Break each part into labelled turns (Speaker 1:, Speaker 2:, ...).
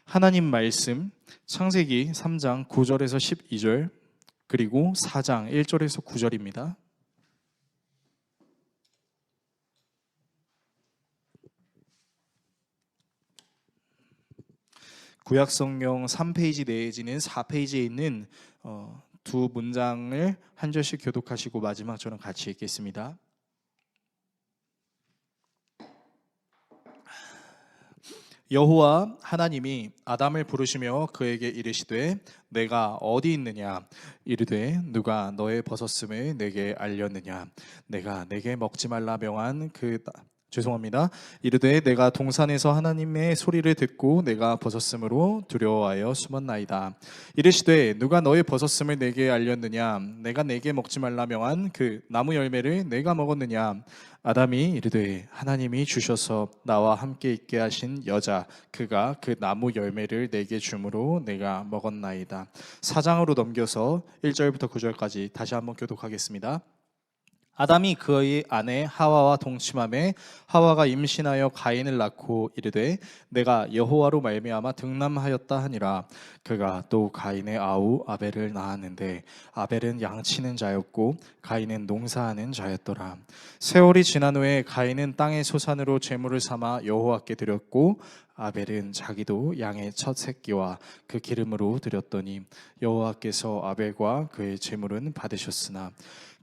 Speaker 1: 하나님 말씀 창세기 3장 9절에서 12절 그리고 4장 1절에서 9절입니다. 구약성경 3페이지 내지는 4페이지에 있는 두 문장을 한 절씩 교독하시고 마지막 저는 같이 읽겠습니다. 여호와 하나님이 아담을 부르시며 그에게 이르시되 내가 어디 있느냐? 이르되 누가 너의 벗었음을 내게 알렸느냐? 내가 내게 먹지 말라 명한 이르되 내가 동산에서 하나님의 소리를 듣고 내가 벗었으므로 두려워하여 숨었나이다. 이르시되 누가 너의 벗었음을 내게 알렸느냐? 내가 내게 먹지 말라 명한 그 나무 열매를 내가 먹었느냐? 아담이 이르되 하나님이 주셔서 나와 함께 있게 하신 여자 그가 그 나무 열매를 내게 주므로 내가 먹었나이다. 4장으로 넘겨서 1절부터 9절까지 다시 한번 교독하겠습니다. 아담이 그의 아내 하와와 동침하매 하와가 임신하여 가인을 낳고 이르되 내가 여호와로 말미암아 등남하였다 하니라. 그가 또 가인의 아우 아벨을 낳았는데 아벨은 양치는 자였고 가인은 농사하는 자였더라. 세월이 지난 후에 가인은 땅의 소산으로 제물을 삼아 여호와께 드렸고 아벨은 자기도 양의 첫 새끼와 그 기름으로 드렸더니 여호와께서 아벨과 그의 제물은 받으셨으나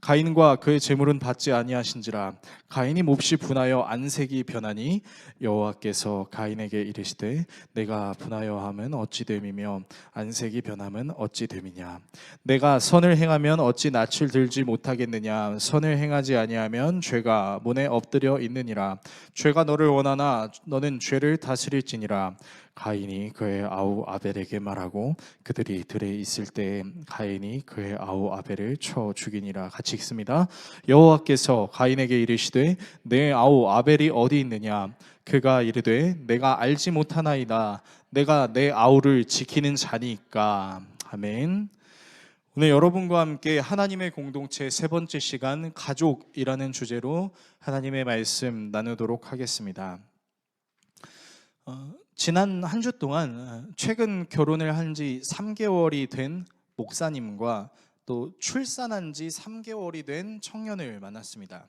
Speaker 1: 가인과 그의 제물은 받지 아니하신지라. 가인이 몹시 분하여 안색이 변하니 여호와께서 가인에게 이르시되 내가 분하여 함은 어찌 됨이며 안색이 변함은 어찌 됨이냐? 내가 선을 행하면 어찌 낯을 들지 못하겠느냐? 선을 행하지 아니하면 죄가 문에 엎드려 있느니라. 죄가 너를 원하나 너는 죄를 다스릴지니라. 가인이 그의 아우 아벨에게 말하고 그들이 들에 있을 때 가인이 그의 아우 아벨을 쳐 죽이니라. 같이 읽습니다. 여호와께서 가인에게 이르시되 내 아우 아벨이 어디 있느냐? 그가 이르되 내가 알지 못하나이다. 내가 내 아우를 지키는 자니까. 아멘. 오늘 여러분과 함께 하나님의 공동체 세 번째 시간 가족이라는 주제로 하나님의 말씀 나누도록 하겠습니다. 지난 한 주 동안 최근 결혼을 한 지 3개월이 된 목사님과 또 출산한 지 3개월이 된 청년을 만났습니다.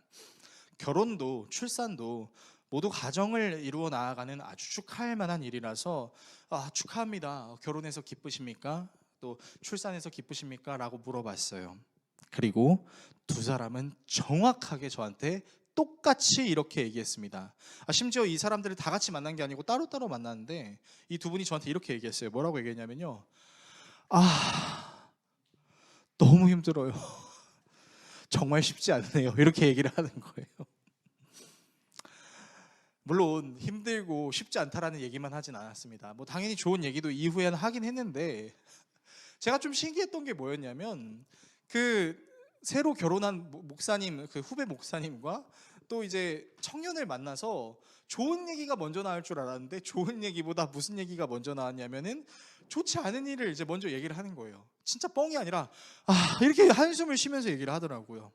Speaker 1: 결혼도 출산도 모두 가정을 이루어 나아가는 아주 축하할 만한 일이라서 축하합니다. 결혼해서 기쁘십니까? 또 출산해서 기쁘십니까? 라고 물어봤어요. 그리고 두 사람은 정확하게 저한테 똑같이 이렇게 얘기했습니다. 심지어 이 사람들을 다 같이 만난 게 아니고 따로따로 만났는데 이 두 분이 저한테 이렇게 얘기했어요. 뭐라고 얘기했냐면요, 너무 힘들어요. 정말 쉽지 않네요. 이렇게 얘기를 하는 거예요. 물론 힘들고 쉽지 않다라는 얘기만 하진 않았습니다. 당연히 좋은 얘기도 이후에는 하긴 했는데 제가 좀 신기했던 게 뭐였냐면 새로 결혼한 목사님, 후배 목사님과 또 이제 청년을 만나서 좋은 얘기가 먼저 나올 줄 알았는데 좋은 얘기보다 무슨 얘기가 먼저 나왔냐면은 좋지 않은 일을 이제 먼저 얘기를 하는 거예요. 진짜 뻥이 아니라 이렇게 한숨을 쉬면서 얘기를 하더라고요.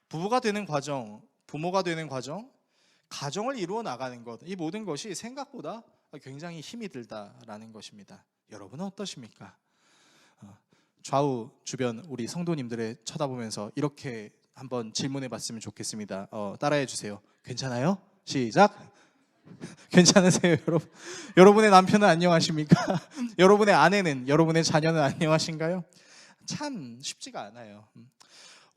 Speaker 1: 부부가 되는 과정, 부모가 되는 과정, 가정을 이루어 나가는 것, 이 모든 것이 생각보다 굉장히 힘이 들다라는 것입니다. 여러분은 어떠십니까? 좌우 주변 우리 성도님들을 쳐다보면서 이렇게 한번 질문해 봤으면 좋겠습니다. 따라해 주세요. 괜찮아요? 시작. 괜찮으세요, 여러분? 여러분의 남편은 안녕하십니까? 여러분의 아내는, 여러분의 자녀는 안녕하신가요? 참 쉽지가 않아요.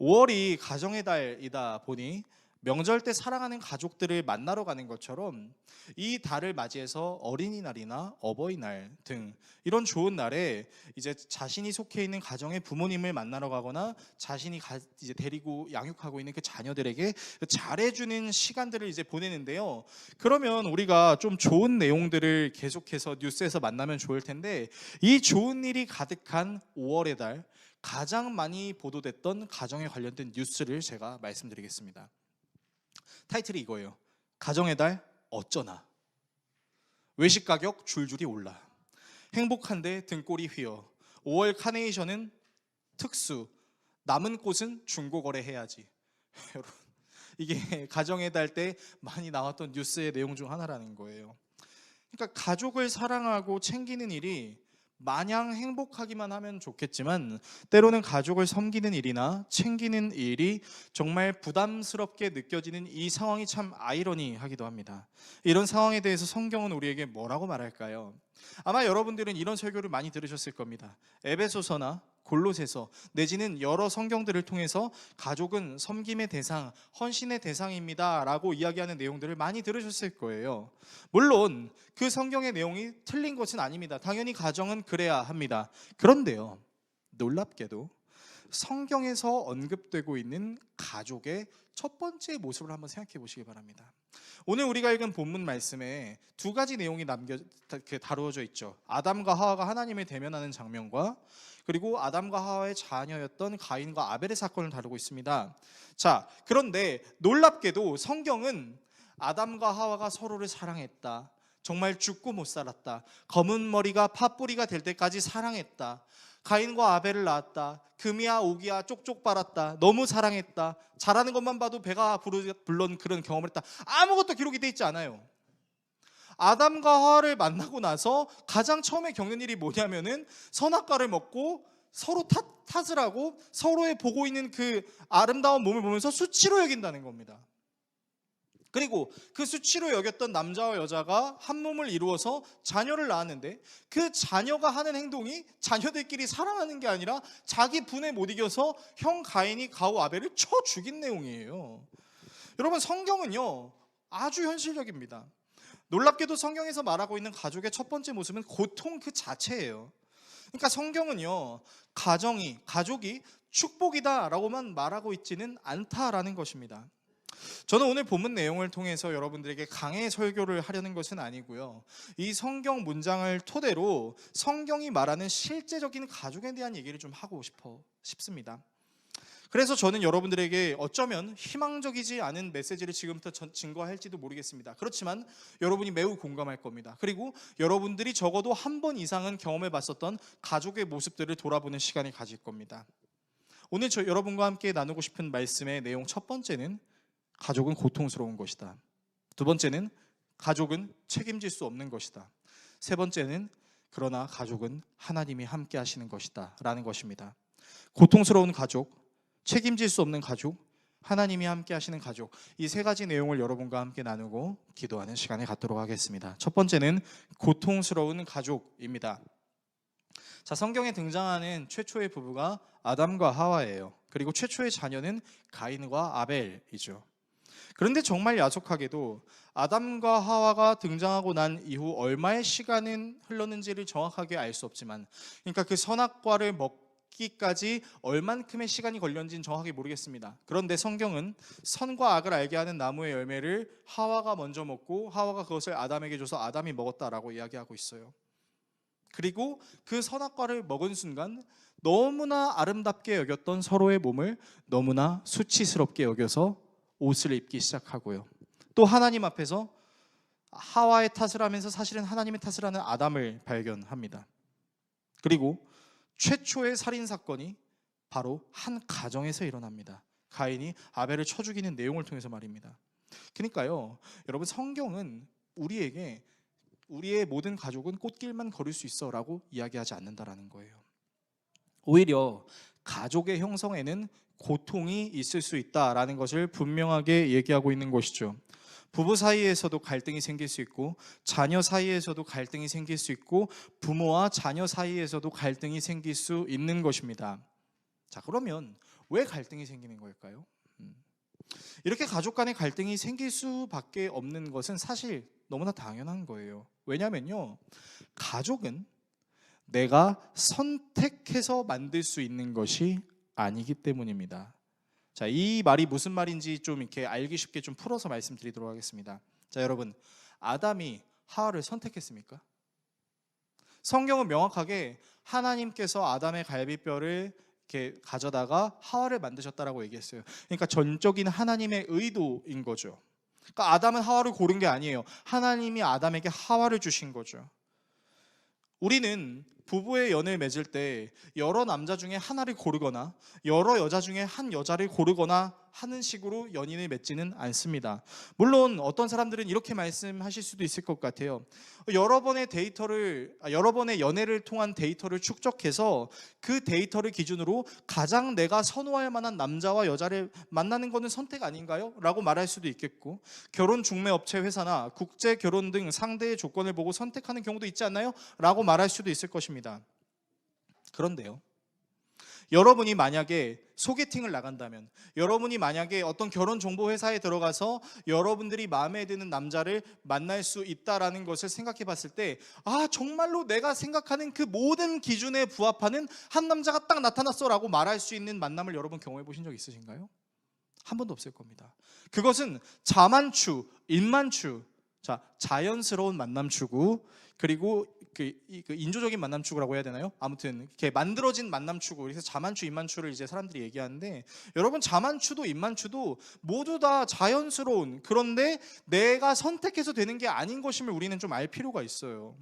Speaker 1: 5월이 가정의 달이다 보니 명절 때 사랑하는 가족들을 만나러 가는 것처럼 이 달을 맞이해서 어린이날이나 어버이날 등 이런 좋은 날에 이제 자신이 속해 있는 가정의 부모님을 만나러 가거나 자신이 이제 데리고 양육하고 있는 그 자녀들에게 잘해주는 시간들을 이제 보내는데요. 그러면 우리가 좀 좋은 내용들을 계속해서 뉴스에서 만나면 좋을 텐데 이 좋은 일이 가득한 5월의 달 가장 많이 보도됐던 가정에 관련된 뉴스를 제가 말씀드리겠습니다. 타이틀이 이거예요. 가정의 달 어쩌나. 외식 가격 줄줄이 올라. 행복한데 등골이 휘어. 5월 카네이션은 특수. 남은 꽃은 중고거래 해야지. 여러분, 이게 가정의 달 때 많이 나왔던 뉴스의 내용 중 하나라는 거예요. 그러니까 가족을 사랑하고 챙기는 일이 마냥 행복하기만 하면 좋겠지만 때로는 가족을 섬기는 일이나 챙기는 일이 정말 부담스럽게 느껴지는 이 상황이 참 아이러니하기도 합니다. 이런 상황에 대해서 성경은 우리에게 뭐라고 말할까요? 아마 여러분들은 이런 설교를 많이 들으셨을 겁니다. 에베소서나 골로새서 내지는 여러 성경들을 통해서 가족은 섬김의 대상, 헌신의 대상입니다 라고 이야기하는 내용들을 많이 들으셨을 거예요. 물론 그 성경의 내용이 틀린 것은 아닙니다. 당연히 가정은 그래야 합니다. 그런데요, 놀랍게도 성경에서 언급되고 있는 가족의 첫 번째 모습을 한번 생각해 보시기 바랍니다. 오늘 우리가 읽은 본문 말씀에 두 가지 내용이 다루어져 있죠. 아담과 하와가 하나님을 대면하는 장면과 그리고 아담과 하와의 자녀였던 가인과 아벨의 사건을 다루고 있습니다. 자, 그런데 놀랍게도 성경은 아담과 하와가 서로를 사랑했다, 정말 죽고 못 살았다, 검은 머리가 팥뿌리가 될 때까지 사랑했다, 가인과 아벨을 낳았다, 금이야 옥이야 쪽쪽 빨았다, 너무 사랑했다, 잘하는 것만 봐도 배가 불른 그런 경험을 했다, 아무것도 기록이 돼 있지 않아요. 아담과 하와를 만나고 나서 가장 처음에 겪는 일이 뭐냐면은 선악과를 먹고 서로 탓을 하고 서로의 보고 있는 그 아름다운 몸을 보면서 수치로 여긴다는 겁니다. 그리고 그 수치로 여겼던 남자와 여자가 한 몸을 이루어서 자녀를 낳았는데 그 자녀가 하는 행동이 자녀들끼리 사랑하는 게 아니라 자기 분에 못 이겨서 형 가인이 가우 아벨을 쳐 죽인 내용이에요. 여러분, 성경은요 아주 현실적입니다. 놀랍게도 성경에서 말하고 있는 가족의 첫 번째 모습은 고통 그 자체예요. 그러니까 성경은요 가족이 축복이다라고만 말하고 있지는 않다라는 것입니다. 저는 오늘 본문 내용을 통해서 여러분들에게 강해 설교를 하려는 것은 아니고요, 이 성경 문장을 토대로 성경이 말하는 실제적인 가족에 대한 얘기를 좀 하고 싶습니다. 그래서 저는 여러분들에게 어쩌면 희망적이지 않은 메시지를 지금부터 증거할지도 모르겠습니다. 그렇지만 여러분이 매우 공감할 겁니다. 그리고 여러분들이 적어도 한 번 이상은 경험해 봤었던 가족의 모습들을 돌아보는 시간을 가질 겁니다. 오늘 여러분과 함께 나누고 싶은 말씀의 내용 첫 번째는 가족은 고통스러운 것이다. 두 번째는 가족은 책임질 수 없는 것이다. 세 번째는 그러나 가족은 하나님이 함께 하시는 것이다 라는 것입니다. 고통스러운 가족, 책임질 수 없는 가족, 하나님이 함께 하시는 가족, 이 세 가지 내용을 여러분과 함께 나누고 기도하는 시간을 갖도록 하겠습니다. 첫 번째는 고통스러운 가족입니다. 자, 성경에 등장하는 최초의 부부가 아담과 하와예요. 그리고 최초의 자녀는 가인과 아벨이죠. 그런데 정말 야속하게도 아담과 하와가 등장하고 난 이후 얼마의 시간은 흘렀는지를 정확하게 알 수 없지만, 그러니까 그 선악과를 먹기까지 얼만큼의 시간이 걸렸는지는 정확히 모르겠습니다. 그런데 성경은 선과 악을 알게 하는 나무의 열매를 하와가 먼저 먹고 하와가 그것을 아담에게 줘서 아담이 먹었다라고 이야기하고 있어요. 그리고 그 선악과를 먹은 순간 너무나 아름답게 여겼던 서로의 몸을 너무나 수치스럽게 여겨서 옷을 입기 시작하고요, 또 하나님 앞에서 하와의 탓을 하면서 사실은 하나님의 탓을 하는 아담을 발견합니다. 그리고 최초의 살인 사건이 바로 한 가정에서 일어납니다. 가인이 아벨을 쳐 죽이는 내용을 통해서 말입니다. 그러니까요, 여러분, 성경은 우리에게 우리의 모든 가족은 꽃길만 걸을 수 있어 라고 이야기하지 않는다라는 거예요. 오히려 가족의 형성에는 고통이 있을 수 있다라는 것을 분명하게 얘기하고 있는 것이죠. 부부 사이에서도 갈등이 생길 수 있고, 자녀 사이에서도 갈등이 생길 수 있고, 부모와 자녀 사이에서도 갈등이 생길 수 있는 것입니다. 자, 그러면 왜 갈등이 생기는 걸까요? 이렇게 가족 간의 갈등이 생길 수밖에 없는 것은 사실 너무나 당연한 거예요. 왜냐면요, 가족은 내가 선택해서 만들 수 있는 것이 아니기 때문입니다. 자, 이 말이 무슨 말인지 좀 이렇게 알기 쉽게 좀 풀어서 말씀드리도록 하겠습니다. 자, 여러분, 아담이 하와를 선택했습니까? 성경은 명확하게 하나님께서 아담의 갈비뼈를 이렇게 가져다가 하와를 만드셨다라고 얘기했어요. 그러니까 전적인 하나님의 의도인 거죠. 그러니까 아담은 하와를 고른 게 아니에요. 하나님이 아담에게 하와를 주신 거죠. 우리는 부부의 연애를 맺을 때 여러 남자 중에 하나를 고르거나 여러 여자 중에 한 여자를 고르거나 하는 식으로 연인을 맺지는 않습니다. 물론 어떤 사람들은 이렇게 말씀하실 수도 있을 것 같아요. 여러 번의 연애를 통한 데이터를 축적해서 그 데이터를 기준으로 가장 내가 선호할 만한 남자와 여자를 만나는 것은 선택 아닌가요? 라고 말할 수도 있겠고, 결혼 중매업체 회사나 국제 결혼 등 상대의 조건을 보고 선택하는 경우도 있지 않나요? 라고 말할 수도 있을 것입니다. 그런데요, 여러분이 만약에 소개팅을 나간다면, 여러분이 만약에 어떤 결혼정보회사에 들어가서 여러분들이 마음에 드는 남자를 만날 수 있다라는 것을 생각해 봤을 때, 정말로 내가 생각하는 그 모든 기준에 부합하는 한 남자가 딱 나타났어 라고 말할 수 있는 만남을 여러분 경험해 보신 적 있으신가요? 한 번도 없을 겁니다. 그것은 자만추, 인만추, 자연스러운 만남 추구, 그리고 그 인조적인 만남 추구라고 해야 되나요? 아무튼 이렇게 만들어진 만남 추구, 그래서 자만추, 인만추를 이제 사람들이 얘기하는데, 여러분 자만추도 인만추도 모두 다 자연스러운, 그런데 내가 선택해서 되는 게 아닌 것임을 우리는 좀 알 필요가 있어요.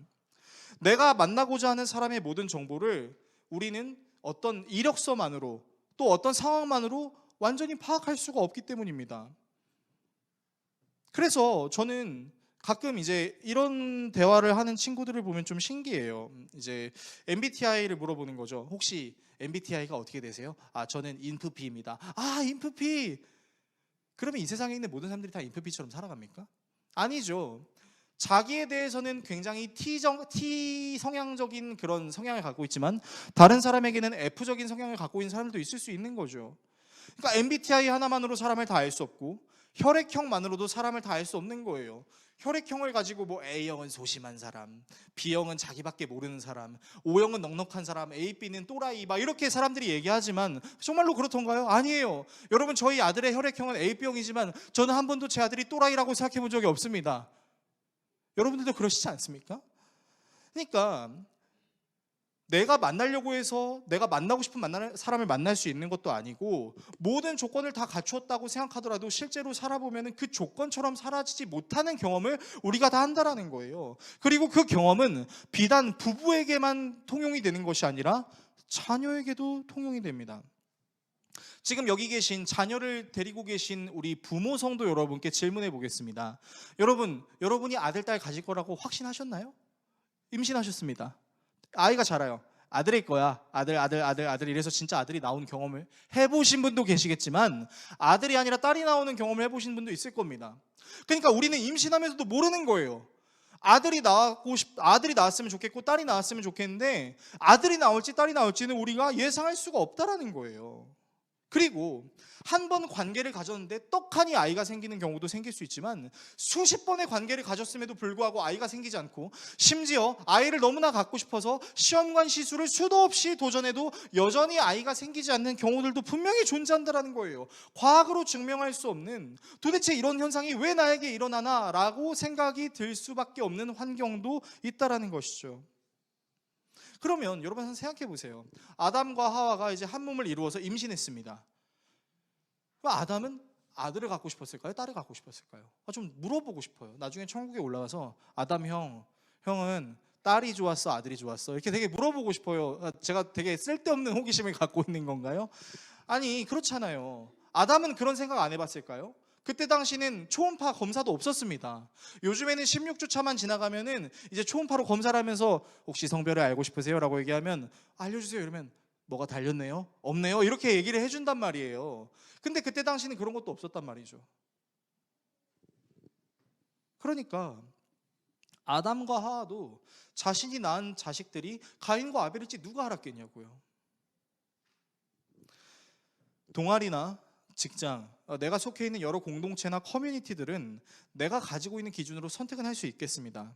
Speaker 1: 내가 만나고자 하는 사람의 모든 정보를 우리는 어떤 이력서만으로 또 어떤 상황만으로 완전히 파악할 수가 없기 때문입니다. 그래서 저는 가끔 이제 이런 대화를 하는 친구들을 보면 좀 신기해요. 이제 MBTI를 물어보는 거죠. 혹시 MBTI가 어떻게 되세요? 저는 INFP입니다. INFP. 그러면 이 세상에 있는 모든 사람들이 다 INFP처럼 살아갑니까? 아니죠. 자기에 대해서는 굉장히 T 성향적인 그런 성향을 갖고 있지만 다른 사람에게는 F적인 성향을 갖고 있는 사람들도 있을 수 있는 거죠. 그러니까 MBTI 하나만으로 사람을 다 알 수 없고 혈액형만으로도 사람을 다 알 수 없는 거예요. 혈액형을 가지고 A형은 소심한 사람, B형은 자기밖에 모르는 사람, O형은 넉넉한 사람, A, B는 또라이, 이렇게 사람들이 얘기하지만 정말로 그렇던가요? 아니에요. 여러분, 저희 아들의 혈액형은 A, B형이지만 저는 한 번도 제 아들이 또라이라고 생각해 본 적이 없습니다. 여러분들도 그러시지 않습니까? 그러니까 내가 만나려고 해서 내가 만나고 싶은 사람을 만날 수 있는 것도 아니고, 모든 조건을 다 갖추었다고 생각하더라도 실제로 살아보면 그 조건처럼 사라지지 못하는 경험을 우리가 다 한다라는 거예요. 그리고 그 경험은 비단 부부에게만 통용이 되는 것이 아니라 자녀에게도 통용이 됩니다. 지금 여기 계신 자녀를 데리고 계신 우리 부모 성도 여러분께 질문해 보겠습니다. 여러분이 아들, 딸 가질 거라고 확신하셨나요? 임신하셨습니다. 아이가 자라요. 아들일 거야. 아들 이래서 진짜 아들이 나오는 경험을 해보신 분도 계시겠지만, 아들이 아니라 딸이 나오는 경험을 해보신 분도 있을 겁니다. 그러니까 우리는 임신하면서도 모르는 거예요. 아들이 나왔으면 좋겠고 딸이 나왔으면 좋겠는데, 아들이 나올지 딸이 나올지는 우리가 예상할 수가 없다라는 거예요. 그리고 한 번 관계를 가졌는데 떡하니 아이가 생기는 경우도 생길 수 있지만, 수십 번의 관계를 가졌음에도 불구하고 아이가 생기지 않고, 심지어 아이를 너무나 갖고 싶어서 시험관 시술을 수도 없이 도전해도 여전히 아이가 생기지 않는 경우들도 분명히 존재한다는 거예요. 과학으로 증명할 수 없는, 도대체 이런 현상이 왜 나에게 일어나나 라고 생각이 들 수밖에 없는 환경도 있다는 것이죠. 그러면 여러분 한번 생각해 보세요. 아담과 하와가 이제 한 몸을 이루어서 임신했습니다. 아담은 아들을 갖고 싶었을까요? 딸을 갖고 싶었을까요? 좀 물어보고 싶어요. 나중에 천국에 올라가서 아담 형은 딸이 좋았어, 아들이 좋았어? 이렇게 되게 물어보고 싶어요. 제가 되게 쓸데없는 호기심을 갖고 있는 건가요? 아니, 그렇잖아요. 아담은 그런 생각 안 해봤을까요? 그때 당시는 초음파 검사도 없었습니다. 요즘에는 16주 차만 지나가면은 이제 초음파로 검사를 하면서 혹시 성별을 알고 싶으세요? 라고 얘기하면 알려주세요. 이러면 뭐가 달렸네요? 없네요? 이렇게 얘기를 해준단 말이에요. 근데 그때 당시는 그런 것도 없었단 말이죠. 그러니까 아담과 하와도 자신이 낳은 자식들이 가인과 아벨일지 누가 알았겠냐고요. 동아리나 직장, 내가 속해 있는 여러 공동체나 커뮤니티들은 내가 가지고 있는 기준으로 선택은 할 수 있겠습니다.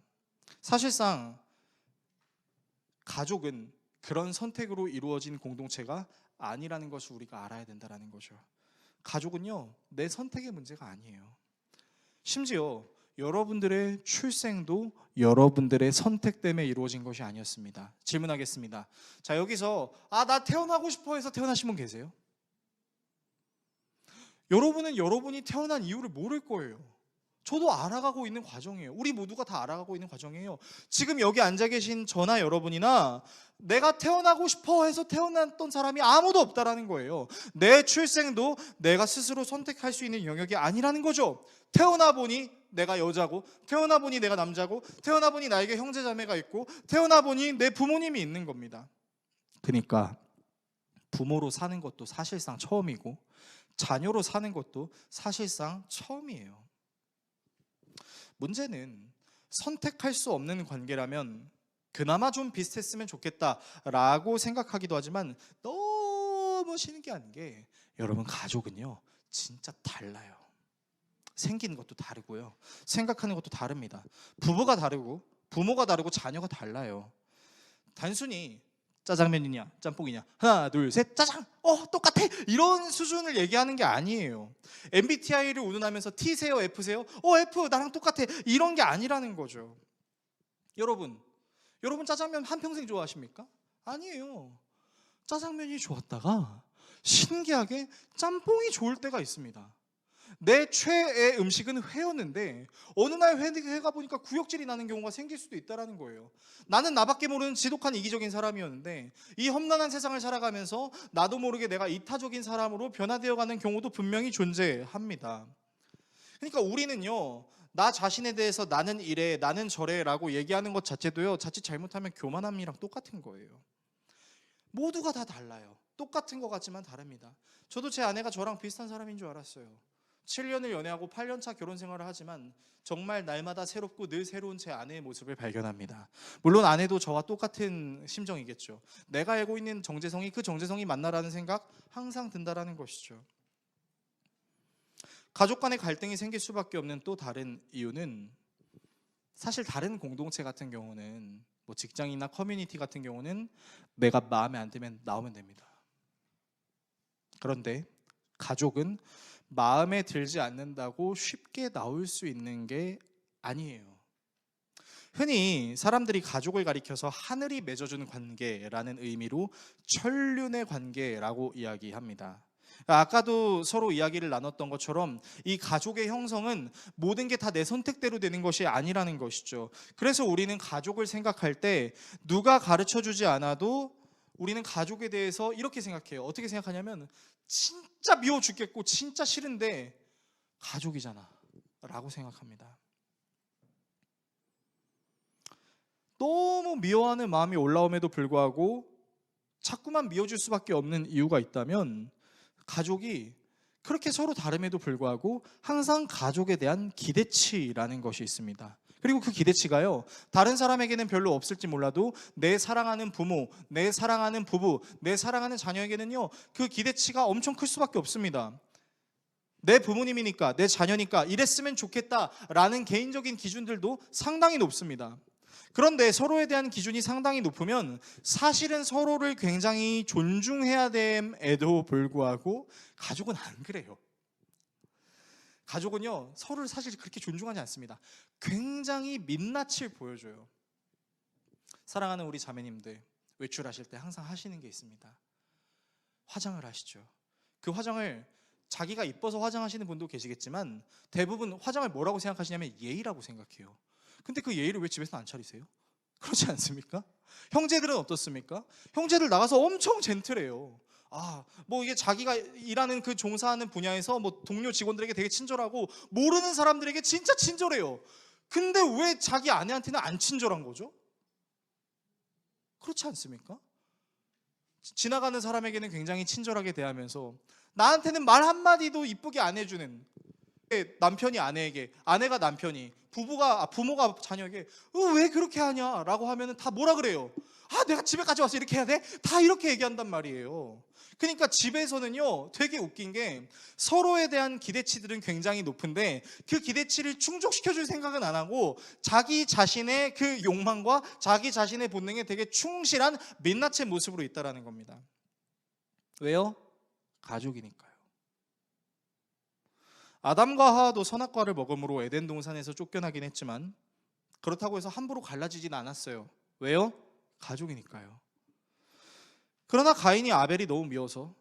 Speaker 1: 사실상 가족은 그런 선택으로 이루어진 공동체가 아니라는 것을 우리가 알아야 된다는 거죠. 가족은요, 내 선택의 문제가 아니에요. 심지어 여러분들의 출생도 여러분들의 선택 때문에 이루어진 것이 아니었습니다. 질문하겠습니다. 자, 여기서 나 태어나고 싶어 해서 태어나신 분 계세요? 여러분은 여러분이 태어난 이유를 모를 거예요. 저도 알아가고 있는 과정이에요. 우리 모두가 다 알아가고 있는 과정이에요. 지금 여기 앉아 계신 저나 여러분이나 내가 태어나고 싶어 해서 태어났던 사람이 아무도 없다라는 거예요. 내 출생도 내가 스스로 선택할 수 있는 영역이 아니라는 거죠. 태어나 보니 내가 여자고, 태어나 보니 내가 남자고, 태어나 보니 나에게 형제 자매가 있고, 태어나 보니 내 부모님이 있는 겁니다. 그러니까 부모로 사는 것도 사실상 처음이고 자녀로 사는 것도 사실상 처음이에요. 문제는 선택할 수 없는 관계라면 그나마 좀 비슷했으면 좋겠다라고 생각하기도 하지만 너무 신기한 게 여러분, 가족은요 진짜 달라요. 생긴 것도 다르고요, 생각하는 것도 다릅니다. 부부가 다르고 부모가 다르고 자녀가 달라요. 단순히 짜장면이냐 짬뽕이냐 하나 둘 셋 짜장 똑같아 이런 수준을 얘기하는 게 아니에요. MBTI를 운운하면서 T세요 F세요? F 나랑 똑같아 이런 게 아니라는 거죠. 여러분 짜장면 한평생 좋아하십니까? 아니에요. 짜장면이 좋았다가 신기하게 짬뽕이 좋을 때가 있습니다. 내 최애 음식은 회였는데 어느 날 회가 보니까 구역질이 나는 경우가 생길 수도 있다는 거예요. 나는 나밖에 모르는 지독한 이기적인 사람이었는데 이 험난한 세상을 살아가면서 나도 모르게 내가 이타적인 사람으로 변화되어가는 경우도 분명히 존재합니다. 그러니까 우리는요, 나 자신에 대해서 나는 이래 나는 저래 라고 얘기하는 것 자체도요, 자칫 잘못하면 교만함이랑 똑같은 거예요. 모두가 다 달라요. 똑같은 것 같지만 다릅니다. 저도 제 아내가 저랑 비슷한 사람인 줄 알았어요. 7년을 연애하고 8년차 결혼 생활을 하지만 정말 날마다 새롭고 늘 새로운 제 아내의 모습을 발견합니다. 물론 아내도 저와 똑같은 심정이겠죠. 내가 알고 있는 정재성이 그 정재성이 맞나라는 생각 항상 든다라는 것이죠. 가족 간의 갈등이 생길 수밖에 없는 또 다른 이유는, 사실 다른 공동체 같은 경우는 뭐 직장이나 커뮤니티 같은 경우는 내가 마음에 안 들면 나오면 됩니다. 그런데 가족은 마음에 들지 않는다고 쉽게 나올 수 있는 게 아니에요. 흔히 사람들이 가족을 가리켜서 하늘이 맺어준 관계라는 의미로 천륜의 관계라고 이야기합니다. 아까도 서로 이야기를 나눴던 것처럼 이 가족의 형성은 모든 게 다 내 선택대로 되는 것이 아니라는 것이죠. 그래서 우리는 가족을 생각할 때 누가 가르쳐주지 않아도 우리는 가족에 대해서 이렇게 생각해요. 어떻게 생각하냐면, 진짜 미워 죽겠고 진짜 싫은데 가족이잖아 라고 생각합니다. 너무 미워하는 마음이 올라옴에도 불구하고 자꾸만 미워질 수밖에 없는 이유가 있다면, 가족이 그렇게 서로 다름에도 불구하고 항상 가족에 대한 기대치라는 것이 있습니다. 그리고 그 기대치가요, 다른 사람에게는 별로 없을지 몰라도 내 사랑하는 부모, 내 사랑하는 부부, 내 사랑하는 자녀에게는요, 그 기대치가 엄청 클 수밖에 없습니다. 내 부모님이니까, 내 자녀니까 이랬으면 좋겠다라는 개인적인 기준들도 상당히 높습니다. 그런데 서로에 대한 기준이 상당히 높으면 사실은 서로를 굉장히 존중해야 됨에도 불구하고 가족은 안 그래요. 가족은요, 서로를 사실 그렇게 존중하지 않습니다. 굉장히 민낯을 보여줘요. 사랑하는 우리 자매님들, 외출하실 때 항상 하시는 게 있습니다. 화장을 하시죠. 그 화장을 자기가 이뻐서 화장하시는 분도 계시겠지만 대부분 화장을 뭐라고 생각하시냐면 예의라고 생각해요. 근데 그 예의를 왜 집에서 안 차리세요? 그렇지 않습니까? 형제들은 어떻습니까? 형제들 나가서 엄청 젠틀해요. 뭐 이게 자기가 일하는 그 종사하는 분야에서 뭐 동료 직원들에게 되게 친절하고 모르는 사람들에게 진짜 친절해요. 근데 왜 자기 아내한테는 안 친절한 거죠? 그렇지 않습니까? 지나가는 사람에게는 굉장히 친절하게 대하면서 나한테는 말 한마디도 이쁘게 안 해주는, 남편이 아내에게, 아내가 남편이, 부모가 자녀에게 왜 그렇게 하냐 라고 하면 다 뭐라 그래요? 내가 집에까지 와서 이렇게 해야 돼? 다 이렇게 얘기한단 말이에요. 그러니까 집에서는요, 되게 웃긴 게 서로에 대한 기대치들은 굉장히 높은데 그 기대치를 충족시켜줄 생각은 안 하고 자기 자신의 그 욕망과 자기 자신의 본능에 되게 충실한 민낯의 모습으로 있다라는 겁니다. 왜요? 가족이니까요. 아담과 하와도 선악과를 먹음으로 에덴 동산에서 쫓겨나긴 했지만 그렇다고 해서 함부로 갈라지진 않았어요. 왜요? 가족이니까요. 그러나 가인이 아벨이 너무 미워서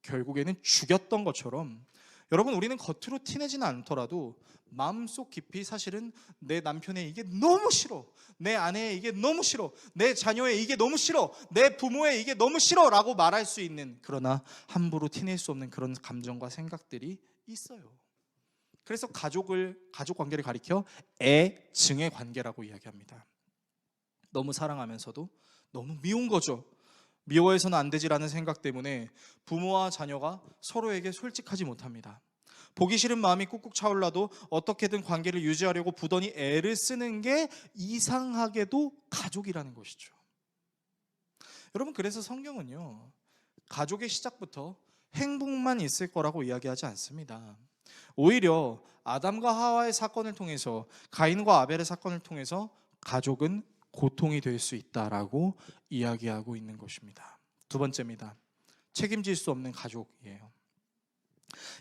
Speaker 1: 결국에는 죽였던 것처럼 여러분, 우리는 겉으로 티내지는 않더라도 마음속 깊이 사실은 내 남편의 이게 너무 싫어, 내 아내의 이게 너무 싫어, 내 자녀의 이게 너무 싫어, 내 부모의 이게 너무 싫어 라고 말할 수 있는, 그러나 함부로 티낼 수 없는 그런 감정과 생각들이 있어요. 그래서 가족 관계를 가리켜 애증의 관계라고 이야기합니다. 너무 사랑하면서도 너무 미운 거죠. 미워해서는 안 되지라는 생각 때문에 부모와 자녀가 서로에게 솔직하지 못합니다. 보기 싫은 마음이 꾹꾹 차올라도 어떻게든 관계를 유지하려고 부단히 애를 쓰는 게 이상하게도 가족이라는 것이죠. 여러분, 그래서 성경은요, 가족의 시작부터 행복만 있을 거라고 이야기하지 않습니다. 오히려 아담과 하와의 사건을 통해서, 가인과 아벨의 사건을 통해서 가족은 고통이 될 수 있다라고 이야기하고 있는 것입니다. 두 번째입니다. 책임질 수 없는 가족이에요.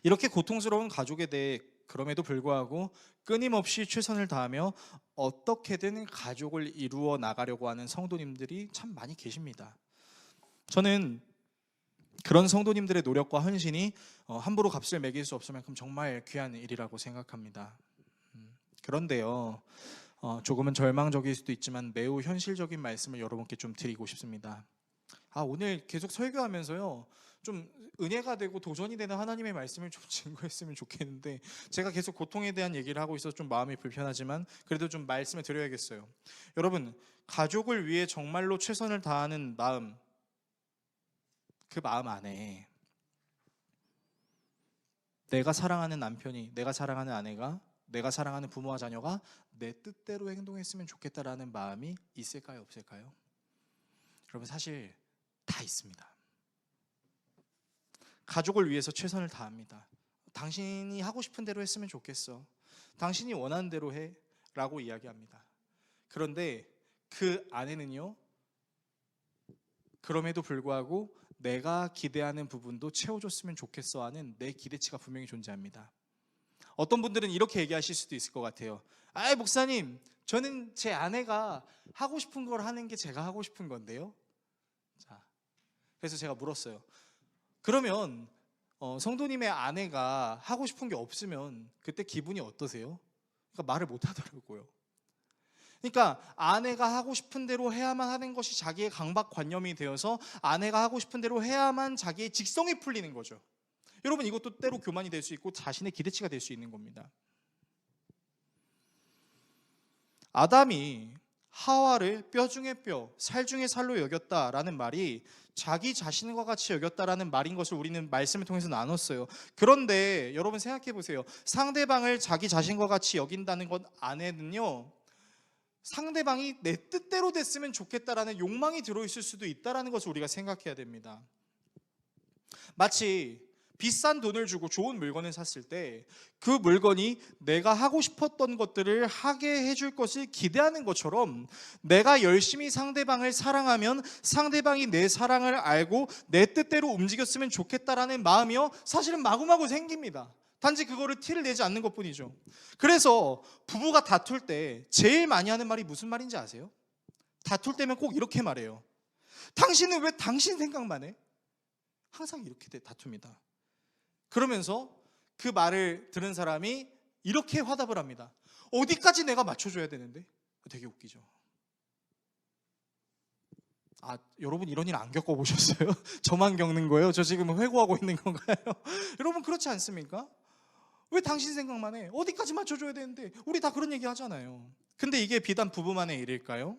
Speaker 1: 이렇게 고통스러운 가족에 대해 그럼에도 불구하고 끊임없이 최선을 다하며 어떻게든 가족을 이루어 나가려고 하는 성도님들이 참 많이 계십니다. 저는 그런 성도님들의 노력과 헌신이 함부로 값을 매길 수 없을 만큼 정말 귀한 일이라고 생각합니다. 그런데요, 조금은 절망적일 수도 있지만 매우 현실적인 말씀을 여러분께 좀 드리고 싶습니다. 오늘 계속 설교하면서요, 좀 은혜가 되고 도전이 되는 하나님의 말씀을 좀 증거했으면 좋겠는데, 제가 계속 고통에 대한 얘기를 하고 있어서 좀 마음이 불편하지만 그래도 좀 말씀을 드려야겠어요. 여러분, 가족을 위해 정말로 최선을 다하는 마음, 그 마음 안에 내가 사랑하는 남편이, 내가 사랑하는 아내가, 내가 사랑하는 부모와 자녀가 내 뜻대로 행동했으면 좋겠다라는 마음이 있을까요, 없을까요? 여러분, 사실 다 있습니다. 가족을 위해서 최선을 다합니다. 당신이 하고 싶은 대로 했으면 좋겠어, 당신이 원하는 대로 해 라고 이야기합니다. 그런데 그 안에는요, 그럼에도 불구하고 내가 기대하는 부분도 채워줬으면 좋겠어 하는 내 기대치가 분명히 존재합니다. 어떤 분들은 이렇게 얘기하실 수도 있을 것 같아요. 목사님, 저는 제 아내가 하고 싶은 걸 하는 게 제가 하고 싶은 건데요. 자, 그래서 제가 물었어요. 그러면 성도님의 아내가 하고 싶은 게 없으면 그때 기분이 어떠세요? 그러니까 말을 못 하더라고요. 그러니까 아내가 하고 싶은 대로 해야만 하는 것이 자기의 강박관념이 되어서 아내가 하고 싶은 대로 해야만 자기의 직성이 풀리는 거죠. 여러분, 이것도 때로 교만이 될 수 있고 자신의 기대치가 될 수 있는 겁니다. 아담이 하와를 뼈 중에 뼈, 살 중에 살로 여겼다라는 말이 자기 자신과 같이 여겼다라는 말인 것을 우리는 말씀을 통해서 나눴어요. 그런데 여러분, 생각해 보세요. 상대방을 자기 자신과 같이 여긴다는 것 안에는요, 상대방이 내 뜻대로 됐으면 좋겠다라는 욕망이 들어있을 수도 있다는 것을 우리가 생각해야 됩니다. 마치 비싼 돈을 주고 좋은 물건을 샀을 때 그 물건이 내가 하고 싶었던 것들을 하게 해줄 것을 기대하는 것처럼, 내가 열심히 상대방을 사랑하면 상대방이 내 사랑을 알고 내 뜻대로 움직였으면 좋겠다라는 마음이요, 사실은 마구마구 생깁니다. 단지 그거를 티를 내지 않는 것뿐이죠. 그래서 부부가 다툴 때 제일 많이 하는 말이 무슨 말인지 아세요? 다툴 때면 꼭 이렇게 말해요. 당신은 왜 당신 생각만 해? 항상 이렇게 다툽니다. 그러면서 그 말을 들은 사람이 이렇게 화답을 합니다. 어디까지 내가 맞춰줘야 되는데? 되게 웃기죠. 여러분, 이런 일 안 겪어보셨어요? 저만 겪는 거예요? 저 지금 회고하고 있는 건가요? 여러분, 그렇지 않습니까? 왜 당신 생각만 해? 어디까지 맞춰줘야 되는데? 우리 다 그런 얘기 하잖아요. 근데 이게 비단 부부만의 일일까요?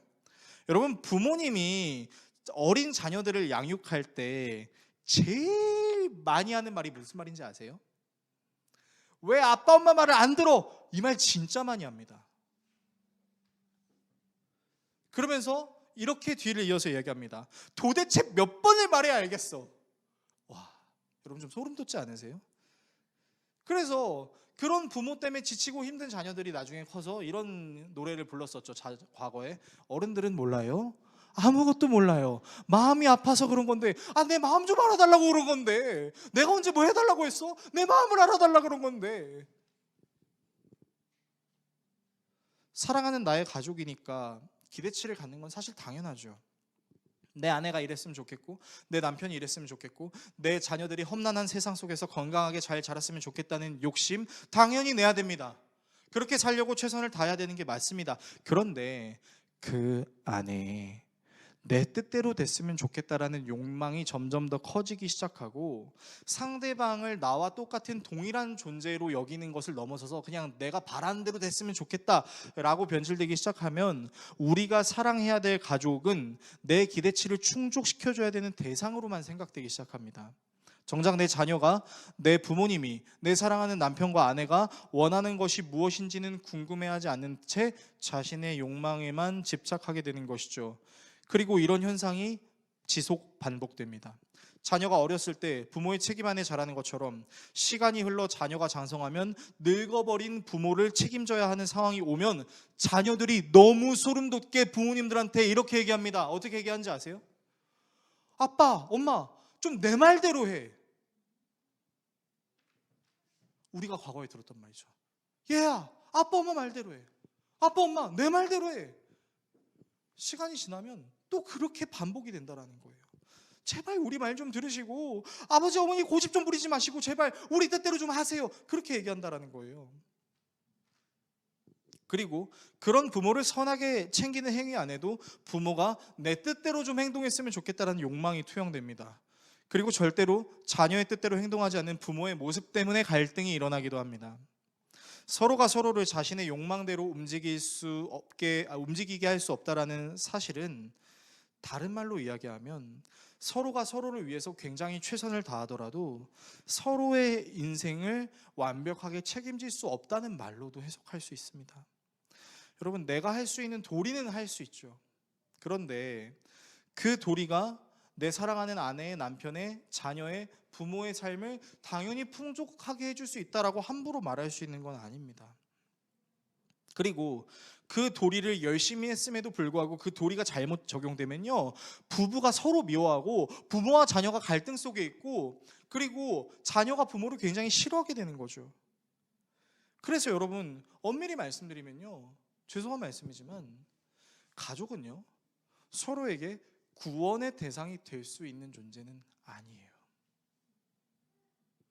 Speaker 1: 여러분, 부모님이 어린 자녀들을 양육할 때 제일 많이 하는 말이 무슨 말인지 아세요? 왜 아빠 엄마 말을 안 들어? 이 말 진짜 많이 합니다. 그러면서 이렇게 뒤를 이어서 이야기합니다. 도대체 몇 번을 말해야 알겠어? 와, 여러분, 좀 소름 돋지 않으세요? 그래서 그런 부모 때문에 지치고 힘든 자녀들이 나중에 커서 이런 노래를 불렀었죠. 과거에. 어른들은 몰라요? 아무것도 몰라요. 마음이 아파서 그런 건데, 내 마음 좀 알아달라고 그런 건데, 내가 언제 뭐 해달라고 했어? 내 마음을 알아달라고 그런 건데. 사랑하는 나의 가족이니까 기대치를 갖는 건 사실 당연하죠. 내 아내가 이랬으면 좋겠고, 내 남편이 이랬으면 좋겠고, 내 자녀들이 험난한 세상 속에서 건강하게 잘 자랐으면 좋겠다는 욕심 당연히 내야 됩니다. 그렇게 살려고 최선을 다해야 되는 게 맞습니다. 그런데 그 안에 내 뜻대로 됐으면 좋겠다라는 욕망이 점점 더 커지기 시작하고, 상대방을 나와 똑같은 동일한 존재로 여기는 것을 넘어서서 그냥 내가 바라는 대로 됐으면 좋겠다라고 변질되기 시작하면, 우리가 사랑해야 될 가족은 내 기대치를 충족시켜줘야 되는 대상으로만 생각되기 시작합니다. 정작 내 자녀가, 내 부모님이, 내 사랑하는 남편과 아내가 원하는 것이 무엇인지는 궁금해하지 않는 채 자신의 욕망에만 집착하게 되는 것이죠. 그리고 이런 현상이 지속 반복됩니다. 자녀가 어렸을 때 부모의 책임 안에 자라는 것처럼, 시간이 흘러 자녀가 장성하면 늙어버린 부모를 책임져야 하는 상황이 오면 자녀들이 너무 소름 돋게 부모님들한테 이렇게 얘기합니다. 어떻게 얘기하는지 아세요? 아빠, 엄마, 좀 내 말대로 해. 우리가 과거에 들었던 말이죠. 얘야, 아빠 엄마 말대로 해. 아빠 엄마 내 말대로 해. 시간이 지나면 또 그렇게 반복이 된다라는 거예요. 제발 우리 말 좀 들으시고, 아버지 어머니 고집 좀 부리지 마시고 제발 우리 뜻대로 좀 하세요. 그렇게 얘기한다라는 거예요. 그리고 그런 부모를 선하게 챙기는 행위 안에도 부모가 내 뜻대로 좀 행동했으면 좋겠다는 욕망이 투영됩니다. 그리고 절대로 자녀의 뜻대로 행동하지 않는 부모의 모습 때문에 갈등이 일어나기도 합니다. 서로가 서로를 자신의 욕망대로 움직이게 할 수 없다라는 사실은, 다른 말로 이야기하면 서로가 서로를 위해서 굉장히 최선을 다하더라도 서로의 인생을 완벽하게 책임질 수 없다는 말로도 해석할 수 있습니다. 여러분, 내가 할 수 있는 도리는 할 수 있죠. 그런데 그 도리가 내 사랑하는 아내의, 남편의, 자녀의, 부모의 삶을 당연히 풍족하게 해줄 수 있다라고 함부로 말할 수 있는 건 아닙니다. 그리고 그 도리를 열심히 했음에도 불구하고 그 도리가 잘못 적용되면요, 부부가 서로 미워하고 부모와 자녀가 갈등 속에 있고, 그리고 자녀가 부모를 굉장히 싫어하게 되는 거죠. 그래서 여러분, 엄밀히 말씀드리면요, 죄송한 말씀이지만 가족은요, 서로에게 구원의 대상이 될 수 있는 존재는 아니에요.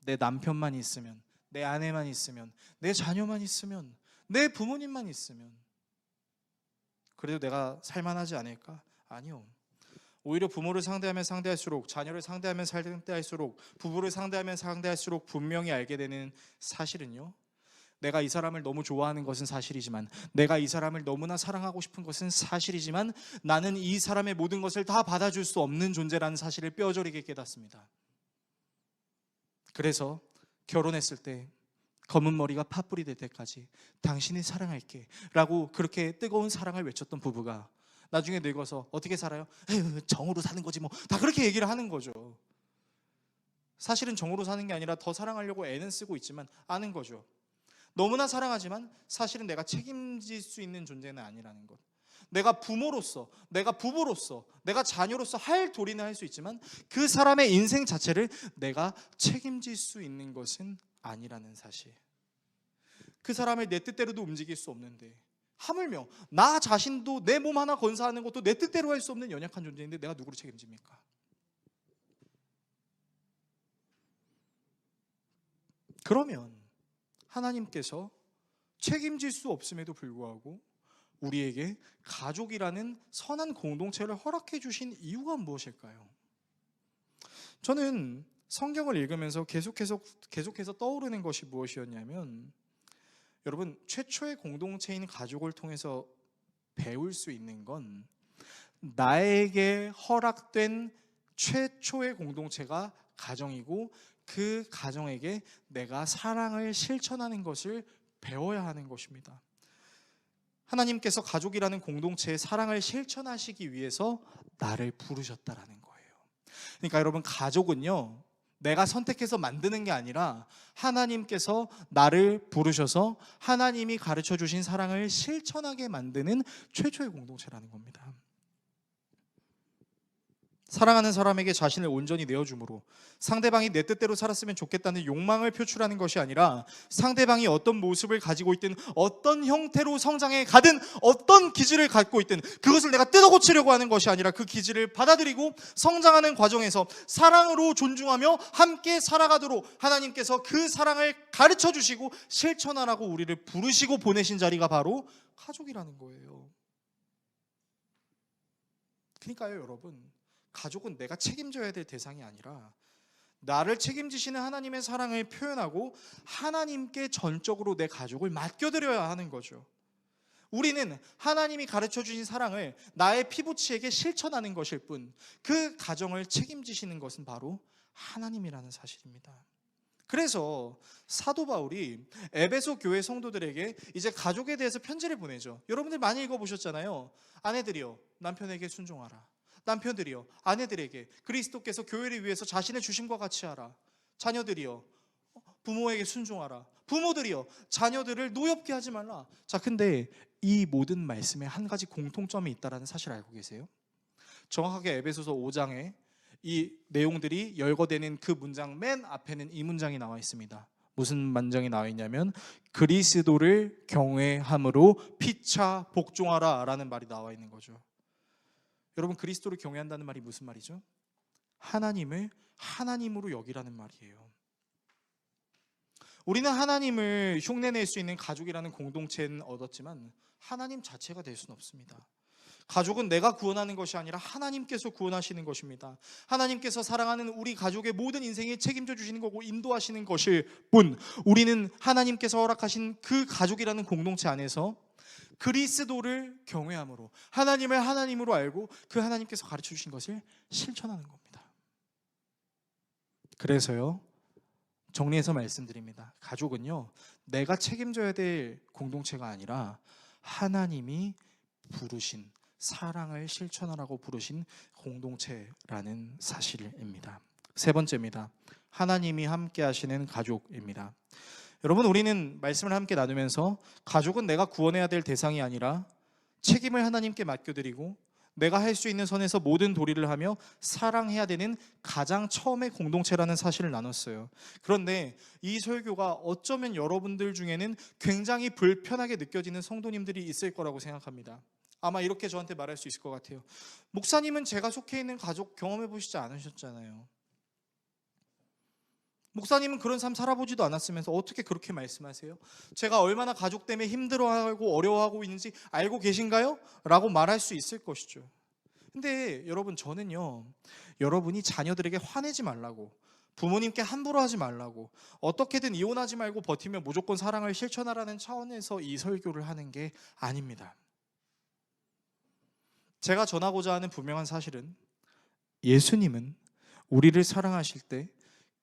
Speaker 1: 내 남편만 있으면, 내 아내만 있으면, 내 자녀만 있으면, 내 부모님만 있으면 그래도 내가 살만하지 않을까? 아니요. 오히려 부모를 상대하면 상대할수록, 자녀를 상대하면 상대할수록, 부부를 상대하면 상대할수록 분명히 알게 되는 사실은요, 내가 이 사람을 너무 좋아하는 것은 사실이지만, 내가 이 사람을 너무나 사랑하고 싶은 것은 사실이지만, 나는 이 사람의 모든 것을 다 받아줄 수 없는 존재라는 사실을 뼈저리게 깨닫습니다. 그래서 결혼했을 때 검은 머리가 팥불이 될 때까지 당신을 사랑할게 라고 그렇게 뜨거운 사랑을 외쳤던 부부가 나중에 늙어서 어떻게 살아요? 에휴, 정으로 사는 거지 뭐, 다 그렇게 얘기를 하는 거죠. 사실은 정으로 사는 게 아니라 더 사랑하려고 애는 쓰고 있지만 아는 거죠. 너무나 사랑하지만 사실은 내가 책임질 수 있는 존재는 아니라는 것. 내가 부모로서, 내가 부부로서, 내가 자녀로서 할 도리는 할 수 있지만 그 사람의 인생 자체를 내가 책임질 수 있는 것은 아니라는 사실. 그 사람을 내 뜻대로도 움직일 수 없는데, 하물며 나 자신도 내 몸 하나 건사하는 것도 내 뜻대로 할 수 없는 연약한 존재인데 내가 누구를 책임집니까? 그러면 하나님께서 책임질 수 없음에도 불구하고 우리에게 가족이라는 선한 공동체를 허락해 주신 이유가 무엇일까요? 저는 성경을 읽으면서 계속해서 떠오르는 것이 무엇이었냐면, 여러분, 최초의 공동체인 가족을 통해서 배울 수 있는 건, 나에게 허락된 최초의 공동체가 가정이고 그 가정에게 내가 사랑을 실천하는 것을 배워야 하는 것입니다. 하나님께서 가족이라는 공동체의 사랑을 실천하시기 위해서 나를 부르셨다라는 거예요. 그러니까 여러분, 가족은요, 내가 선택해서 만드는 게 아니라 하나님께서 나를 부르셔서 하나님이 가르쳐 주신 사랑을 실천하게 만드는 최초의 공동체라는 겁니다. 사랑하는 사람에게 자신을 온전히 내어줌으로 상대방이 내 뜻대로 살았으면 좋겠다는 욕망을 표출하는 것이 아니라 상대방이 어떤 모습을 가지고 있든 어떤 형태로 성장해 가든 어떤 기질을 갖고 있든 그것을 내가 뜯어 고치려고 하는 것이 아니라 그 기질을 받아들이고 성장하는 과정에서 사랑으로 존중하며 함께 살아가도록 하나님께서 그 사랑을 가르쳐 주시고 실천하라고 우리를 부르시고 보내신 자리가 바로 가족이라는 거예요. 그러니까요, 여러분, 가족은 내가 책임져야 될 대상이 아니라 나를 책임지시는 하나님의 사랑을 표현하고 하나님께 전적으로 내 가족을 맡겨드려야 하는 거죠. 우리는 하나님이 가르쳐 주신 사랑을 나의 피부치에게 실천하는 것일 뿐 그 가정을 책임지시는 것은 바로 하나님이라는 사실입니다. 그래서 사도 바울이 에베소 교회 성도들에게 이제 가족에 대해서 편지를 보내죠. 여러분들 많이 읽어보셨잖아요. 아내들이여 남편에게 순종하라. 남편들이여 아내들에게 그리스도께서 교회를 위해서 자신의 주심과 같이 하라. 자녀들이여 부모에게 순종하라. 부모들이여 자녀들을 노엽게 하지 말라. 자, 근데 이 모든 말씀에 한 가지 공통점이 있다는 사실 알고 계세요? 정확하게 에베소서 5장에 이 내용들이 열거되는 그 문장 맨 앞에는 이 문장이 나와 있습니다. 무슨 문장이 나와 있냐면 그리스도를 경외함으로 피차 복종하라 라는 말이 나와 있는 거죠. 여러분, 그리스도를 경외한다는 말이 무슨 말이죠? 하나님을 하나님으로 여기라는 말이에요. 우리는 하나님을 흉내낼 수 있는 가족이라는 공동체는 얻었지만 하나님 자체가 될 수는 없습니다. 가족은 내가 구원하는 것이 아니라 하나님께서 구원하시는 것입니다. 하나님께서 사랑하는 우리 가족의 모든 인생에 책임져 주시는 거고 인도하시는 것일 뿐 우리는 하나님께서 허락하신 그 가족이라는 공동체 안에서 그리스도를 경외함으로 하나님을 하나님으로 알고 그 하나님께서 가르쳐 주신 것을 실천하는 겁니다. 그래서요, 정리해서 말씀드립니다. 가족은요, 내가 책임져야 될 공동체가 아니라 하나님이 부르신 사랑을 실천하라고 부르신 공동체라는 사실입니다. 세 번째입니다. 하나님이 함께 하시는 가족입니다. 여러분, 우리는 말씀을 함께 나누면서 가족은 내가 구원해야 될 대상이 아니라 책임을 하나님께 맡겨드리고 내가 할 수 있는 선에서 모든 도리를 하며 사랑해야 되는 가장 처음의 공동체라는 사실을 나눴어요. 그런데 이 설교가 어쩌면 여러분들 중에는 굉장히 불편하게 느껴지는 성도님들이 있을 거라고 생각합니다. 아마 이렇게 저한테 말할 수 있을 것 같아요. 목사님은 제가 속해 있는 가족 경험해 보시지 않으셨잖아요. 목사님은 그런 삶 살아보지도 않았으면서 어떻게 그렇게 말씀하세요? 제가 얼마나 가족 때문에 힘들어하고 어려워하고 있는지 알고 계신가요? 라고 말할 수 있을 것이죠. 근데 여러분, 저는요, 여러분이 자녀들에게 화내지 말라고, 부모님께 함부로 하지 말라고, 어떻게든 이혼하지 말고 버티며 무조건 사랑을 실천하라는 차원에서 이 설교를 하는 게 아닙니다. 제가 전하고자 하는 분명한 사실은 예수님은 우리를 사랑하실 때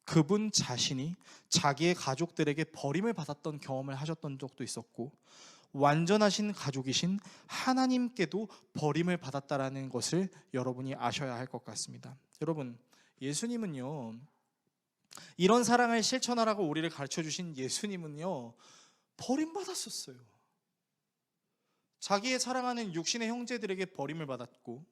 Speaker 1: 그분 자신이 자기의 가족들에게 버림을 받았던 경험을 하셨던 적도 있었고 완전하신 가족이신 하나님께도 버림을 받았다라는 것을 여러분이 아셔야 할 것 같습니다. 여러분, 예수님은요, 이런 사랑을 실천하라고 우리를 가르쳐 주신 예수님은요, 버림받았었어요. 자기의 사랑하는 육신의 형제들에게 버림을 받았고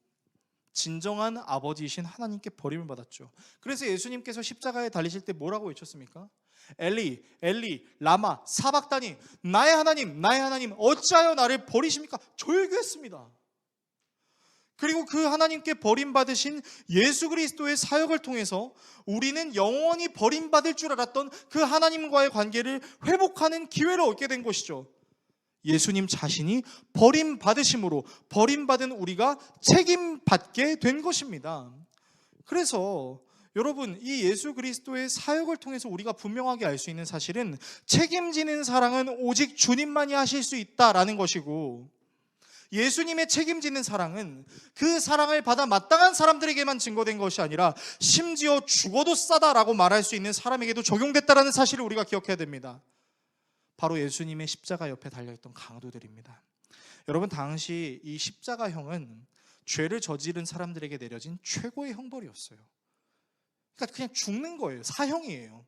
Speaker 1: 진정한 아버지이신 하나님께 버림을 받았죠. 그래서 예수님께서 십자가에 달리실 때 뭐라고 외쳤습니까? 엘리 엘리 라마 사박다니, 나의 하나님 나의 하나님 어찌하여 나를 버리십니까? 졸교했습니다. 그리고 그 하나님께 버림받으신 예수 그리스도의 사역을 통해서 우리는 영원히 버림받을 줄 알았던 그 하나님과의 관계를 회복하는 기회를 얻게 된 것이죠. 예수님 자신이 버림받으심으로 버림받은 우리가 책임받게 된 것입니다. 그래서 여러분, 이 예수 그리스도의 사역을 통해서 우리가 분명하게 알 수 있는 사실은 책임지는 사랑은 오직 주님만이 하실 수 있다라는 것이고, 예수님의 책임지는 사랑은 그 사랑을 받아 마땅한 사람들에게만 증거된 것이 아니라 심지어 죽어도 싸다라고 말할 수 있는 사람에게도 적용됐다라는 사실을 우리가 기억해야 됩니다. 바로 예수님의 십자가 옆에 달려있던 강도들입니다. 여러분, 당시 이 십자가형은 죄를 저지른 사람들에게 내려진 최고의 형벌이었어요. 그러니까 그냥 죽는 거예요. 사형이에요.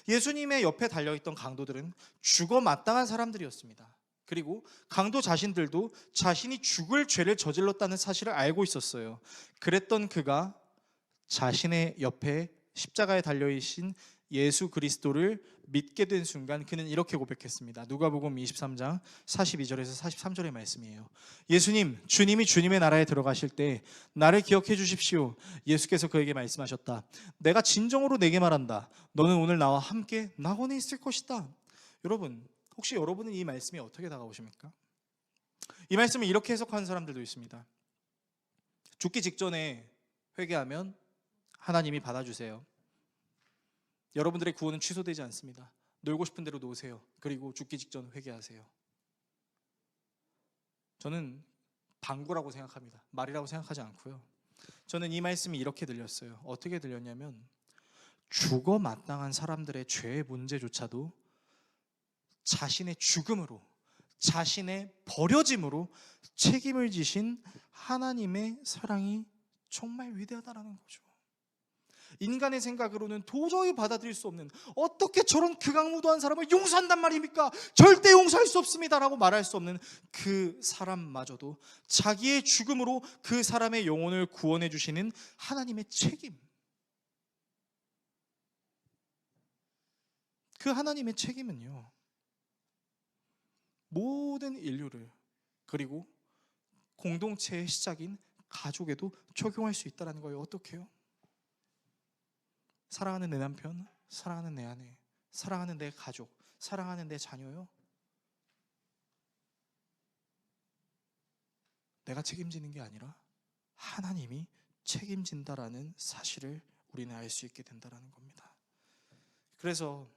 Speaker 1: 예수님의 옆에 달려있던 강도들은 죽어 마땅한 사람들이었습니다. 그리고 강도 자신들도 자신이 죽을 죄를 저질렀다는 사실을 알고 있었어요. 그랬던 그가 자신의 옆에 십자가에 달려있신 예수 그리스도를 믿게 된 순간 그는 이렇게 고백했습니다. 누가복음 23장 42절에서 43절의 말씀이에요. 예수님, 주님이 주님의 나라에 들어가실 때 나를 기억해 주십시오. 예수께서 그에게 말씀하셨다. 내가 진정으로 내게 말한다. 너는 오늘 나와 함께 낙원에 있을 것이다. 여러분, 혹시 여러분은 이 말씀이 어떻게 다가오십니까? 이 말씀을 이렇게 해석하는 사람들도 있습니다. 죽기 직전에 회개하면 하나님이 받아주세요. 여러분들의 구원은 취소되지 않습니다. 놀고 싶은 대로 노세요. 그리고 죽기 직전 회개하세요. 저는 방구라고 생각합니다. 말이라고 생각하지 않고요. 저는 이 말씀이 이렇게 들렸어요. 어떻게 들렸냐면 죽어 마땅한 사람들의 죄의 문제조차도 자신의 죽음으로, 자신의 버려짐으로 책임을 지신 하나님의 사랑이 정말 위대하다라는 거죠. 인간의 생각으로는 도저히 받아들일 수 없는, 어떻게 저런 극악무도한 사람을 용서한단 말입니까? 절대 용서할 수 없습니다 라고 말할 수 없는 그 사람마저도 자기의 죽음으로 그 사람의 영혼을 구원해 주시는 하나님의 책임, 그 하나님의 책임은요 모든 인류를, 그리고 공동체의 시작인 가족에도 적용할 수 있다는 거예요. 어떻게요? 사랑하는 내 남편, 사랑하는 내 아내, 사랑하는 내 가족, 사랑하는 내 자녀요. 내가 책임지는 게 아니라 하나님이 책임진다라는 사실을 우리는 알 수 있게 된다는 겁니다. 그래서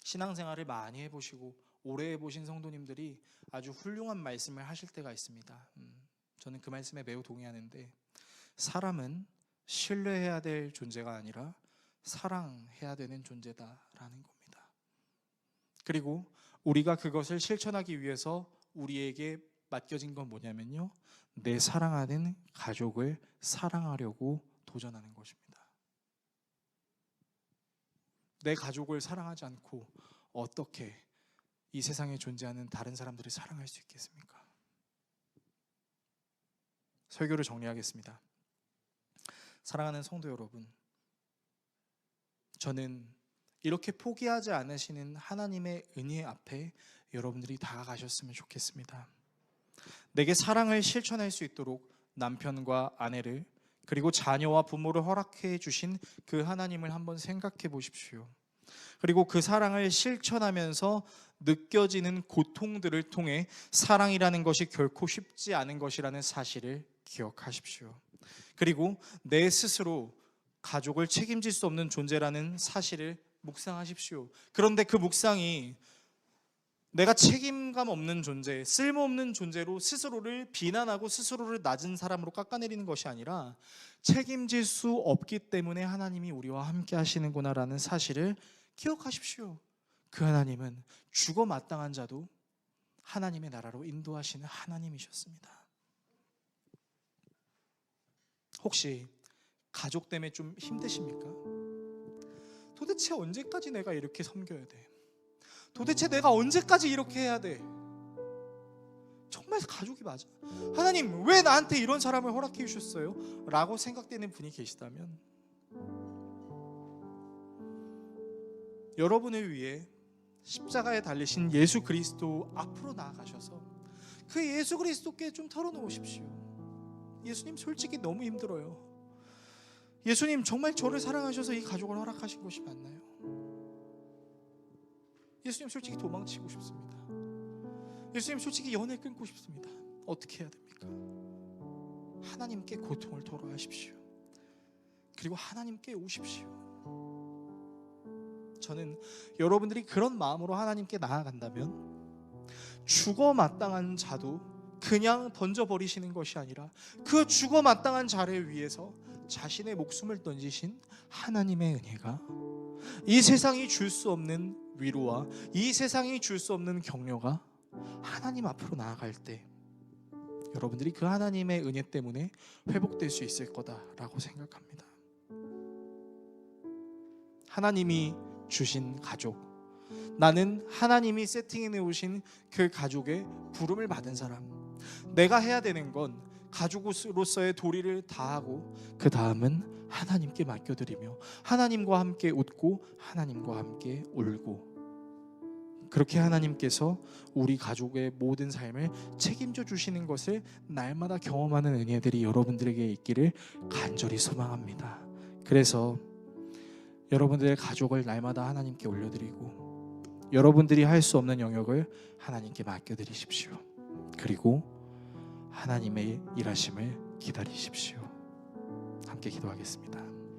Speaker 1: 신앙생활을 많이 해보시고 오래 해보신 성도님들이 아주 훌륭한 말씀을 하실 때가 있습니다. 저는 그 말씀에 매우 동의하는데, 사람은 신뢰해야 될 존재가 아니라 사랑해야 되는 존재다라는 겁니다. 그리고 우리가 그것을 실천하기 위해서 우리에게 맡겨진 건 뭐냐면요, 내 사랑하는 가족을 사랑하려고 도전하는 것입니다. 내 가족을 사랑하지 않고 어떻게 이 세상에 존재하는 다른 사람들을 사랑할 수 있겠습니까? 설교를 정리하겠습니다. 사랑하는 성도 여러분, 저는 이렇게 포기하지 않으시는 하나님의 은혜 앞에 여러분들이 다가가셨으면 좋겠습니다. 내게 사랑을 실천할 수 있도록 남편과 아내를, 그리고 자녀와 부모를 허락해 주신 그 하나님을 한번 생각해 보십시오. 그리고 그 사랑을 실천하면서 느껴지는 고통들을 통해 사랑이라는 것이 결코 쉽지 않은 것이라는 사실을 기억하십시오. 그리고 내 스스로 가족을 책임질 수 없는 존재라는 사실을 묵상하십시오. 그런데 그 묵상이 내가 책임감 없는 존재, 쓸모없는 존재로 스스로를 비난하고 스스로를 낮은 사람으로 깎아내리는 것이 아니라 책임질 수 없기 때문에 하나님이 우리와 함께 하시는구나라는 사실을 기억하십시오. 그 하나님은 죽어 마땅한 자도 하나님의 나라로 인도하시는 하나님이셨습니다. 혹시 가족 때문에 좀 힘드십니까? 도대체 언제까지 내가 이렇게 섬겨야 돼? 도대체 내가 언제까지 이렇게 해야 돼? 정말 가족이 맞아? 하나님, 왜 나한테 이런 사람을 허락해 주셨어요? 라고 생각되는 분이 계시다면, 여러분을 위해 십자가에 달리신 예수 그리스도 앞으로 나아가셔서 그 예수 그리스도께 좀 털어놓으십시오. 예수님, 솔직히 너무 힘들어요. 예수님, 정말 저를 사랑하셔서 이 가족을 허락하신 것이 맞나요? 예수님, 솔직히 도망치고 싶습니다. 예수님, 솔직히 연애 끊고 싶습니다. 어떻게 해야 됩니까? 하나님께 고통을 토로하십시오. 그리고 하나님께 오십시오. 저는 여러분들이 그런 마음으로 하나님께 나아간다면 죽어 마땅한 자도 그냥 던져버리시는 것이 아니라 그 죽어 마땅한 자를 위해서 자신의 목숨을 던지신 하나님의 은혜가 이 세상이 줄 수 없는 위로와 이 세상이 줄 수 없는 격려가 하나님 앞으로 나아갈 때 여러분들이 그 하나님의 은혜 때문에 회복될 수 있을 거다라고 생각합니다. 하나님이 주신 가족, 나는 하나님이 세팅해 놓으신 그 가족의 부름을 받은 사람. 내가 해야 되는 건 가족으로서의 도리를 다하고 그 다음은 하나님께 맡겨드리며 하나님과 함께 웃고 하나님과 함께 울고, 그렇게 하나님께서 우리 가족의 모든 삶을 책임져 주시는 것을 날마다 경험하는 은혜들이 여러분들에게 있기를 간절히 소망합니다. 그래서 여러분들의 가족을 날마다 하나님께 올려드리고 여러분들이 할 수 없는 영역을 하나님께 맡겨드리십시오. 그리고 하나님의 일하심을 기다리십시오. 함께 기도하겠습니다.